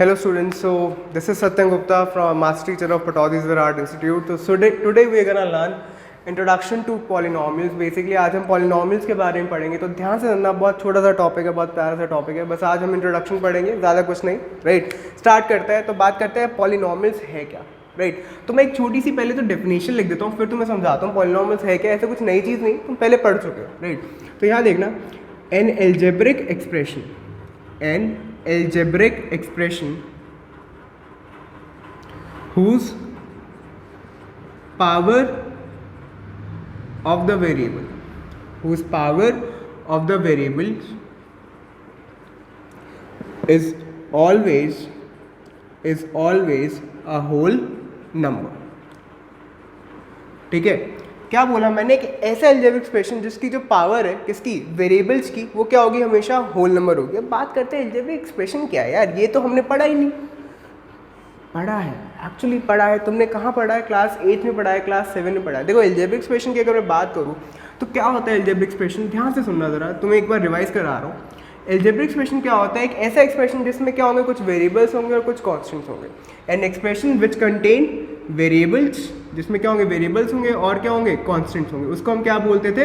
Hello students, so this is Satyam Gupta from Master Teacher of Pataudi's Virat Institute. So today we are gonna learn Introduction to Polynomials. Basically आज हम polynomials के बारे में पढ़ेंगे, तो ध्यान से सुनना, बहुत छोटा सा टॉपिक है, बहुत प्यारा सा टॉपिक है, बस आज हम इंट्रोडक्शन पढ़ेंगे, ज़्यादा कुछ नहीं, राइट। स्टार्ट करते हैं, तो बात करते हैं पॉलिनॉमियल्स है क्या, राइट। तो मैं एक छोटी सी पहले तो डेफिनेशन लिख देता हूँ, फिर तुम्हें समझाता हूँ पॉलिनॉमियल्स है क्या। ऐसे कुछ नई चीज़ नहीं, तुम पहले पढ़ चुके हो, राइट। तो यहाँ देखना, an algebraic expression whose power of the variable is always a whole number। ठीक है, क्या बोला मैंने, कि ऐसा एल्जेब्रिक एक्सप्रेशन जिसकी जो पावर है किसकी, वेरिएबल्स की, वो क्या होगी, हमेशा होल नंबर होगी। अब बात करते हैं एल्जेब्रिक एक्सप्रेशन क्या है यार, ये तो हमने पढ़ा ही नहीं। पढ़ा है, एक्चुअली पढ़ा है। तुमने कहाँ पढ़ा है, क्लास 8 में पढ़ा है, क्लास 7 में पढ़ा है। देखो एल्जेब्रिक एक्सप्रेशन की अगर मैं बात करूँ तो क्या होता है एल्जेब्रिक एक्सप्रेशन, ध्यान से सुनना ज़रा, तुम्हें एक बार रिवाइज करा रहा हूँ। एल्जेब्रिक एक्सप्रेशन क्या होता है, एक ऐसा एक्सप्रेशन जिसमें क्या होंगे, कुछ वेरिएबल्स होंगे और कुछ कॉन्स्टेंट्स होंगे। An expression which contain variables, जिसमें क्या होंगे, वेरिएबल्स होंगे और क्या होंगे, कॉन्स्टेंट्स होंगे, उसको हम क्या बोलते थे,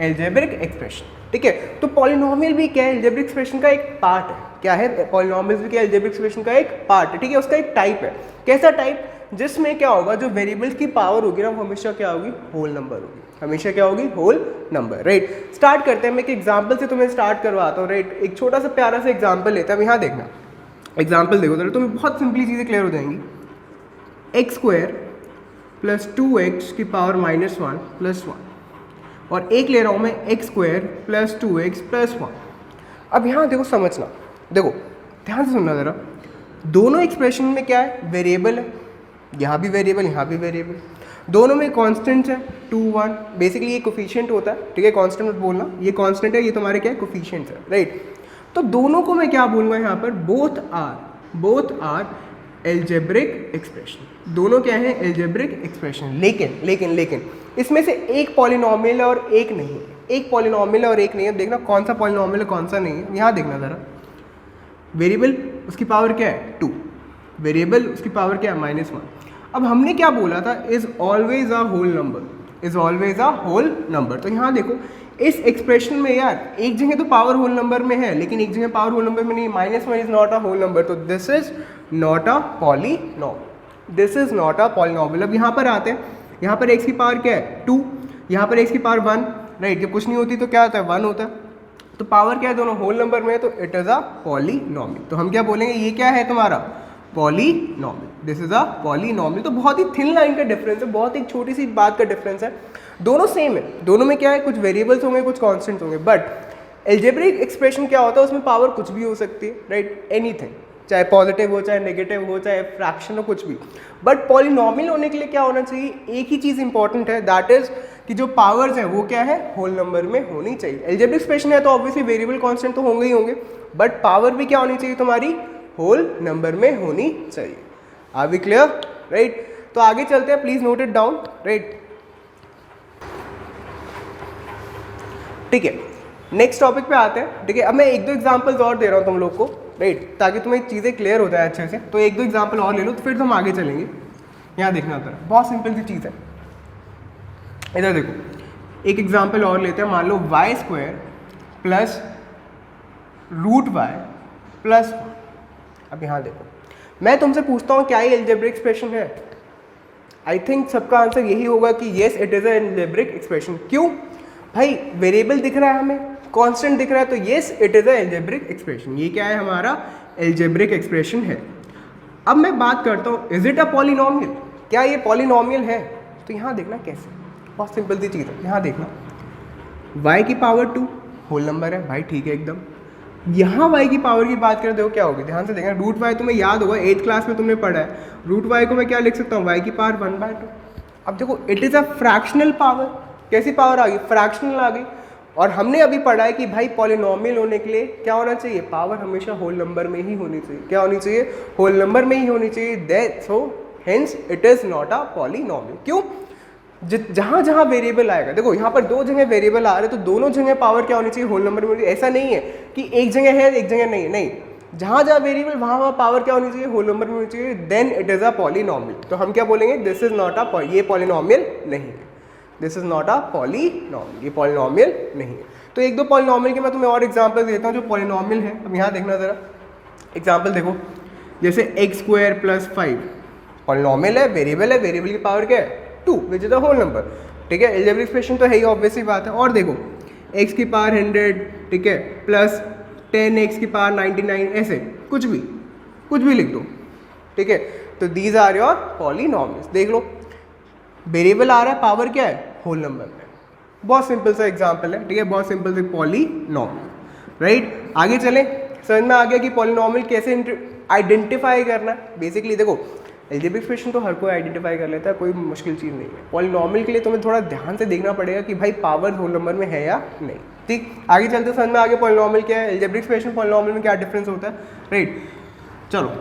एल्जेब्रिक एक्सप्रेशन। ठीक है, तो पॉलिनॉमियल भी क्या है, एल्जेब्रिक एक्सप्रेशन का एक पार्ट है। क्या है, पॉलिनॉमियल्स भी क्या, एल्जेब्रिक एक्सप्रेशन का एक पार्ट है। ठीक है, उसका एक टाइप है। कैसा टाइप, जिसमें क्या होगा, जो वेरिएबल्स की पावर होगी ना, वो हमेशा क्या होगी, होल नंबर होगी, हमेशा क्या होगी, होल नंबर, राइट। स्टार्ट करते हैं, मैं एक एग्जांपल से तुम्हें स्टार्ट करवाता हूँ, राइट। एक छोटा सा प्यारा सा एग्जांपल लेते हैं। यहाँ देखना, एग्जांपल देखो जरा, तुम्हें बहुत सिंपली चीज़ें क्लियर हो जाएंगी। एक्स स्क्वायर प्लस 2x की पावर -1 प्लस 1, और एक ले रहा हूँ मैं x square plus 2x plus 1। अब यहाँ देखो, समझना, देखो ध्यान से सुनना ज़रा, दोनों एक्सप्रेशन में क्या है, वेरिएबल है, यहाँ भी वेरिएबल, यहाँ भी वेरिएबल, दोनों में कॉन्स्टेंट्स हैं 2 1। बेसिकली ये कोफिशिएंट होता है, ठीक है, कॉन्स्टेंट मत बोलना, ये कॉन्स्टेंट है, ये तुम्हारे क्या है, कोफिशिएंट्स है, राइट। तो दोनों को मैं क्या बोलूँगा यहाँ पर, बोथ आर एल्जेब्रिक एक्सप्रेशन। दोनों क्या है, एल्जेब्रिक एक्सप्रेशन। लेकिन इसमें से एक पॉलिनॉमियल है और एक नहीं है, एक पॉलिनॉमियल है और एक नहीं है। देखना कौन सा पॉलिनॉमियल है कौन सा नहीं है। यहाँ देखना ज़रा, वेरिएबल उसकी पावर क्या है, 2, वेरिएबल उसकी पावर क्या है, -1। अब हमने क्या बोला था, is always a whole number, तो यहाँ देखो इस एक्सप्रेशन में यार एक जगह तो पावर होल नंबर में है, लेकिन एक जगह पावर होल नंबर में नहीं। -1 is not a whole number, तो this is not a polynomial. अब यहाँ पर आते हैं, यहाँ पर x की पावर क्या है, 2, यहाँ पर x की पावर 1, राइट। जब कुछ नहीं होती तो क्या होता है, 1 होता है, तो पावर क्या है, दोनों होल नंबर में है, तो इट इज़ अ पॉलिनॉमियल। तो हम क्या बोलेंगे, ये क्या है तुम्हारा, polynomial, this is a polynomial. तो बहुत ही थिन लाइन का डिफरेंस है, बहुत ही छोटी सी बात का डिफरेंस है, दोनों सेम है, दोनों में क्या है, कुछ वेरिएबल्स होंगे, कुछ कॉन्स्टेंट्स होंगे। बट एल्जेब्रिक एक्सप्रेशन क्या होता है, उसमें पावर कुछ भी हो सकती है, राइट, एनीथिंग, चाहे पॉजिटिव हो, चाहे नेगेटिव हो, चाहे फ्रैक्शन हो, कुछ भी। बट पॉलिनॉमियल होने के लिए क्या होना चाहिए, एक ही चीज़ इंपॉर्टेंट है, दैट इज कि जो पावर्स है वो क्या है, होल नंबर में होनी चाहिए। एल्जेब्रिक एक्सप्रेशन है तो ऑब्वियसली वेरिएबल कांस्टेंट तो होंगे ही होंगे, बट पावर भी क्या होनी चाहिए तुम्हारी, होल नंबर में होनी चाहिए। Are we clear, right. तो आगे चलते हैं, please note it down, right. ठीक है, नेक्स्ट टॉपिक पे आते हैं। ठीक है, अब मैं 1-2 एग्जांपल्स और दे रहा हूँ तुम लोग को, राइट, ताकि तुम्हें चीज़ें क्लियर हो जाए अच्छे से। तो 1-2 एग्जांपल और ले लो, तो फिर हम आगे चलेंगे। यहाँ देखना होता है, बहुत सिंपल सी चीज़ है। इधर देखो, एक एग्जांपल और लेते हैं। मान लो y square plus √y plus 1। अब यहाँ देखो, मैं तुमसे पूछता हूँ क्या ये एल्जेब्रिक एक्सप्रेशन है। आई थिंक सबका आंसर यही होगा कि yes it is a algebraic expression. क्यों भाई, वेरिएबल दिख रहा है हमें, कांस्टेंट दिख रहा है, तो yes it is a algebraic expression. ये क्या है, हमारा एल्जेब्रिक एक्सप्रेशन है। अब मैं बात करता हूँ, इज इट अ पॉलिनॉमियल, क्या ये पॉलिनॉमियल है। तो यहाँ देखना कैसे, बहुत सिंपल सी चीज़ है। यहाँ देखना, y की पावर 2 होल नंबर है भाई, ठीक है एकदम। यहाँ y की पावर की बात करें, देखो क्या होगी, ध्यान से देखना, √y तुम्हें याद होगा, 8th क्लास में तुमने पढ़ा है। √y को मैं क्या लिख सकता हूँ, y की पावर 1/2। अब देखो it is a fractional power, कैसी पावर आ गई, फ्रैक्शनल आ गई। और हमने अभी पढ़ा है कि भाई पॉलिनॉमियल होने के लिए क्या होना चाहिए, पावर हमेशा होल नंबर में ही होनी चाहिए। क्या होनी चाहिए, होल नंबर में ही होनी चाहिए। That so hence it is not a polynomial. क्यों, जहाँ जहाँ वेरिएबल आएगा, देखो यहाँ पर 2 जगह वेरिएबल आ रहे हैं, तो दोनों जगह पावर क्या होनी चाहिए, होल नंबर में। ऐसा नहीं है कि एक जगह है एक जगह नहीं है, नहीं, जहाँ जहाँ वेरिएबल वहाँ वहाँ पावर क्या होनी चाहिए, होल नंबर में होनी चाहिए, then it is a polynomial. तो हम क्या बोलेंगे, दिस इज नॉट अ, ये पॉलिनॉमियल नहीं है, this is not a polynomial, ये पॉलिनॉमियल नहीं है। तो एक दो पॉलिनॉमियल के मैं तुम्हें और एग्जांपल देता हूँ जो पॉलिनॉमियल है। अब यहाँ देखना ज़रा एग्जांपल देखो, जैसे x² + 5 पॉलिनॉमियल है, वेरिएबल की पावर क्या है 2 which is a whole number, ठीक है। अलजेब्रिक एक्सप्रेशन तो है ही, ऑब्वियसली बात है। और देखो x की पावर 100, ठीक है, प्लस 10x की पावर 99, ऐसे कुछ भी लिख दो, ठीक है। तो दीज आर योर पॉलिनॉमियल्स। देख लो वेरिएबल आ रहा है, पावर क्या है होल नंबर में, बहुत सिंपल सा एग्जांपल है, ठीक है, बहुत सिंपल से पॉलिनॉमियल, राइट। आगे चलें, समझ में आ गया कि पॉलिनॉमियल कैसे आइडेंटिफाई करना है। बेसिकली देखो अलजेब्रिक एक्सप्रेशन तो हर कोई आइडेंटिफाई कर लेता है, कोई मुश्किल चीज़ नहीं है। पॉलिनॉमियल के लिए तुम्हें थोड़ा ध्यान से देखना पड़ेगा कि भाई पावर होल नंबर में है या नहीं, ठीक। आगे चलते समझ में आगे पॉलिनॉमियल क्या है, अलजेब्रिक एक्सप्रेशन पॉलिनॉमियल में क्या डिफरेंस होता है, राइट। चलो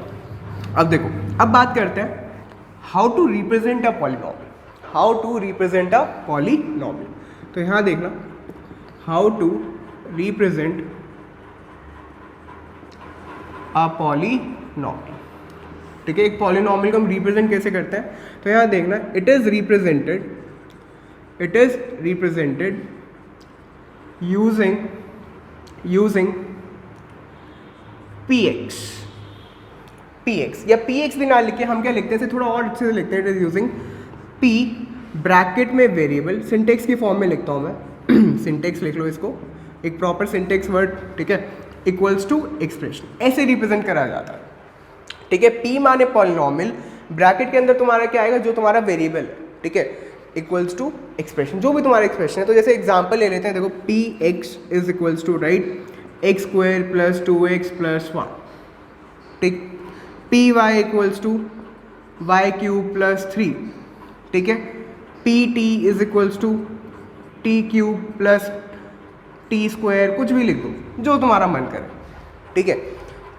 अब देखो, अब बात करते हैं how to represent a polynomial, how to represent a polynomial. तो यहाँ देखना, how to represent a polynomial, ठीक है। एक पॉलिनॉमियल को हम रिप्रेजेंट कैसे करते हैं, तो यहाँ देखना, it is represented using px या px भी ना लिखे, हम क्या लिखते हैं, थोड़ा और अच्छे से लिखते हैं, it is using p bracket में वेरिएबल, सिंटेक्स की फॉर्म में लिखता हूँ मैं सिंटेक्स लिख लो इसको, एक प्रॉपर सिंटेक्स वर्ड, ठीक है, इक्वल्स टू एक्सप्रेशन, ऐसे रिप्रेजेंट करा जाता है, ठीक है। p माने पॉलिनॉमियल, ब्रैकेट के अंदर तुम्हारा क्या आएगा, जो तुम्हारा वेरिएबल है, ठीक है, इक्वल्स टू एक्सप्रेशन, जो भी तुम्हारा एक्सप्रेशन है। तो जैसे एग्जांपल ले लेते हैं, देखो px is equals to, right, x² + 2x + 1, ठीक, py इक्वल्स टू y³ + 3, ठीक है, pt is equals to t³ + t², कुछ भी लिख दो जो तुम्हारा मन करे, ठीक है।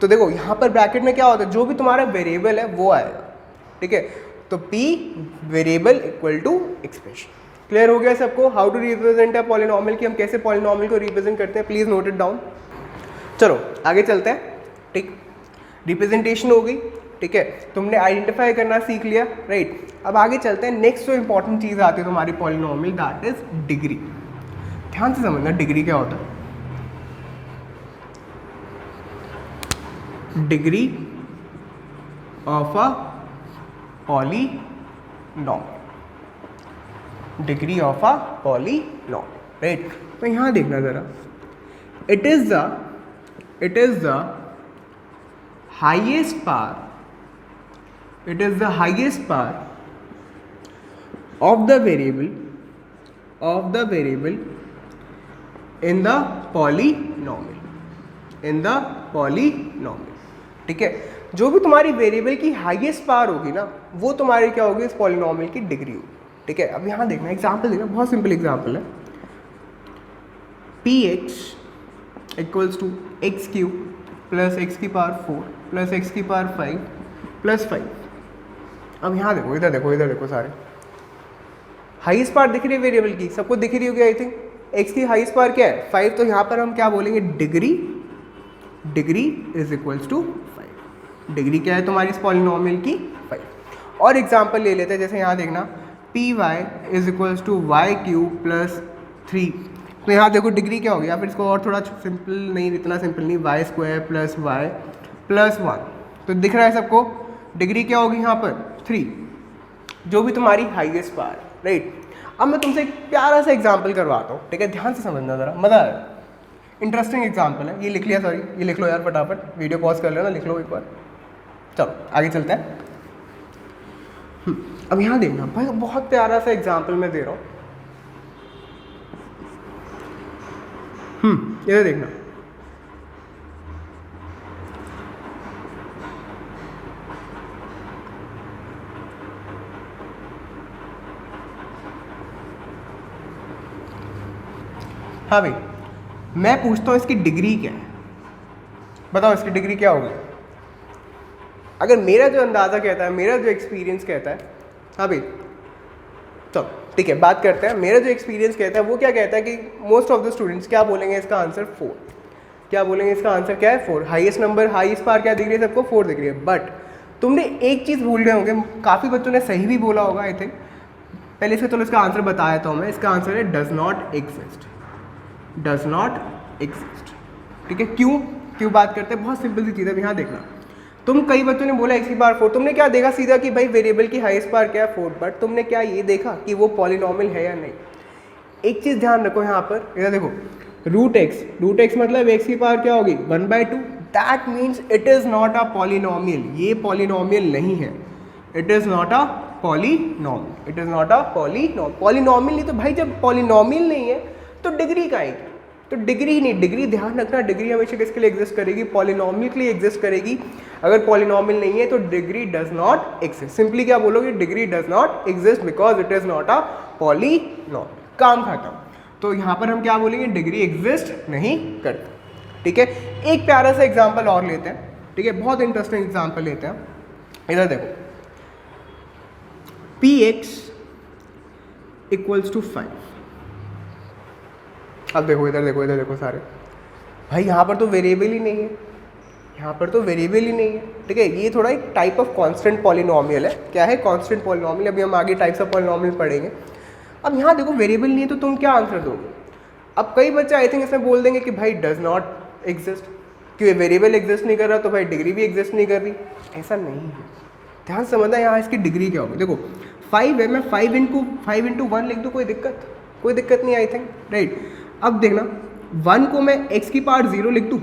तो देखो यहाँ पर ब्रैकेट में क्या होता है, जो भी तुम्हारा वेरिएबल है वो आएगा, ठीक है। तो p variable equal to expression. Clear हो गया सबको how to represent a polynomial, कि हम कैसे पॉलिनॉमियल को रिप्रेजेंट करते हैं, प्लीज नोट इट डाउन। चलो आगे चलते हैं, ठीक, रिप्रेजेंटेशन हो गई, ठीक है, तुमने आइडेंटिफाई करना सीख लिया, राइट। अब आगे चलते हैं, नेक्स्ट जो इंपॉर्टेंट चीज़ आती है तुम्हारी पॉलिनॉमियल, दैट इज डिग्री। ध्यान से समझना डिग्री क्या होता है। Degree of a polynomial, degree of a polynomial, right. तो यहाँ देखना ज़रा, it is the highest power, it is the highest power of the variable in the polynomial, ठीक है। जो भी तुम्हारी वेरिएबल की हाईएस्ट पावर होगी ना, वो तुम्हारी क्या होगी, इस पॉलिनॉमियल की डिग्री होगी, ठीक है। अब यहाँ देखना एग्जांपल देखना, बहुत सिंपल एग्जांपल है, px equals to x³ + x की पावर 4 + x की पावर 5 + 5। अब यहाँ देखो, इधर देखो सारे हाईएस्ट पावर दिख रही है वेरिएबल की, सबको दिख रही होगी आई थिंक। x की हाईएस्ट पावर क्या है 5, तो यहाँ पर हम क्या बोलेंगे, degree is equals to 5। Degree क्या है तुम्हारी इस पॉलिनॉमियल की 5। और एग्जांपल ले लेते हैं, जैसे यहाँ देखना py is equals to y³ + 3। तो यहाँ देखो डिग्री क्या होगी, या फिर इसको और थोड़ा सिंपल नहीं, इतना सिंपल नहीं, y² + y + 1। तो दिख रहा है सबको, डिग्री क्या होगी यहाँ पर 3, जो भी तुम्हारी हाईएस्ट पावर, राइट। अब मैं तुमसे एक प्यारा सा एग्जांपल करवाता हूँ, ठीक है, ध्यान से समझना ज़रा, मज़ा आएगा। इंटरेस्टिंग एग्जांपल है, ये लिख लिया, सॉरी ये लिख लो यार फटाफट, वीडियो पॉज कर लेना, लिख लो एक बार। चलो आगे चलते हैं। अब यहाँ देखना भाई, बहुत प्यारा सा एग्जांपल मैं दे रहा हूँ, इधर देखना, हाँ भाई, मैं पूछता हूँ इसकी डिग्री क्या है, बताओ इसकी डिग्री क्या होगी। अगर मेरा जो अंदाज़ा कहता है, मेरा जो एक्सपीरियंस कहता है, हाँ भाई, तो ठीक है बात करते हैं, मेरा जो एक्सपीरियंस कहता है वो क्या कहता है कि मोस्ट ऑफ द स्टूडेंट्स क्या बोलेंगे, इसका आंसर 4। क्या बोलेंगे इसका आंसर क्या है 4। हाईएस्ट नंबर हाईएस्ट पावर क्या दिख रही है सबको 4 दिख रही है। बट तुमने एक चीज़ भूल गए होंगे, काफ़ी बच्चों ने सही भी बोला होगा आई थिंक। पहले से तो इसका आंसर बताया था मैं, इसका आंसर है does not exist, does not exist. ठीक है, क्यों बात करते हैं, बहुत सिंपल सी चीज़ है। यहाँ देखना, तुम कई बच्चों ने बोला x की पावर 4, तुमने क्या देखा सीधा कि भाई वेरिएबल की हाईएस्ट पावर क्या है 4, बट तुमने क्या ये देखा कि वो पॉलिनॉमियल है या नहीं। एक चीज़ ध्यान रखो यहाँ पर, इधर देखो, रूट एक्स मतलब x की पावर क्या होगी 1/2, that means it is not a polynomial, ये पॉलिनॉमियल नहीं है, it is not a polynomial, it is not a polynomial नहीं। तो भाई जब पॉलिनॉमियल नहीं है तो डिग्री का आएगी, तो डिग्री ही नहीं, डिग्री ध्यान रखना, डिग्री हमेशा किसके लिए एग्जिस्ट करेगी, पॉलिनॉमियल के लिए एग्जिस्ट करेगी। अगर पॉलिनॉमियल नहीं है तो degree does not exist. Simply क्या बोलोगे, degree does not exist because it is not a polynomial. काम खत्म। तो यहाँ पर हम क्या बोलेंगे, डिग्री एग्जिस्ट नहीं करती। ठीक है, एक प्यारा सा एग्जाम्पल और लेते हैं। ठीक है, बहुत इंटरेस्टिंग एग्जाम्पल लेते हैं। इधर देखो, px = 5। अब देखो इधर देखो सारे भाई, यहाँ पर तो वेरिएबल ही नहीं है, यहाँ पर तो वेरिएबल ही नहीं है। ठीक है, ये थोड़ा एक टाइप ऑफ कांस्टेंट पॉलिनॉमियल है। क्या है, कांस्टेंट पॉलिनॉमियल। अभी हम आगे टाइप्स ऑफ पॉलिनॉमियल पढ़ेंगे। अब यहाँ देखो वेरिएबल नहीं है तो तुम क्या आंसर दोगे। अब कई बच्चे आई थिंक इसमें बोल देंगे कि भाई डज नॉट एग्जिस्ट, क्योंकि वेरिएबल एग्जिस्ट नहीं कर रहा तो भाई डिग्री भी एग्जिस्ट नहीं कर रही। ऐसा नहीं है, ध्यान समझना यहाँ इसकी डिग्री क्या होगी। देखो 5 है, मैं 5 × 1 लिख दूँ, कोई दिक्कत नहीं आई थिंक, राइट। अब देखना 1 को मैं x की पावर 0 लिख दूँ,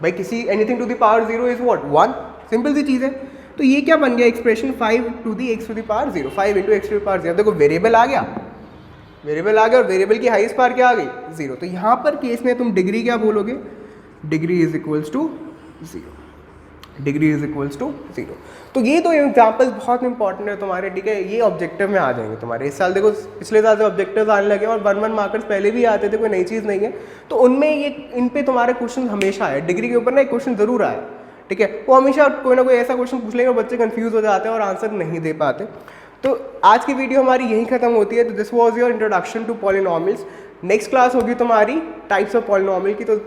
भाई किसी anything to the power 0 is what 1, simple सी चीज़ है। तो ये क्या बन गया expression 5 × x to the power 0, 5 × x to the power 0। देखो वेरिएबल आ गया और वेरिएबल की हाईएस्ट पावर क्या आ गई 0। तो यहाँ पर केस में तुम डिग्री क्या बोलोगे, degree is equals to 0, degree is equals to 0। तो ये दो एग्जाम्पल्स बहुत इंपॉर्टेंट है तुम्हारे। ठीक है, ये ऑब्जेक्टिव में आ जाएंगे तुम्हारे। इस साल देखो पिछले साल से ऑब्जेक्टिव्स आने लगे और 1-1 मार्कर्स पहले भी आते थे, कोई नई चीज़ नहीं है। तो उनमें ये इन पे तुम्हारे क्वेश्चन हमेशा आए, डिग्री के ऊपर ना एक क्वेश्चन जरूर आया। ठीक है, वो हमेशा कोई ना कोई ऐसा क्वेश्चन पूछ लेंगे और बच्चे कंफ्यूज हो जाते हैं और आंसर नहीं दे पाते। तो आज की वीडियो हमारी यहीं खत्म होती है। तो this was your introduction to polynomials. Next class होगी तुम्हारी टाइप्स ऑफ पॉलिनॉमियल की, तो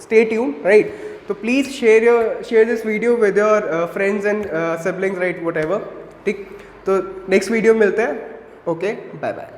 स्टे ट्यून, राइट। तो please share this video with your friends and siblings, right, whatever. ठीक, तो नेक्स्ट वीडियो मिलते हैं। Okay, bye bye.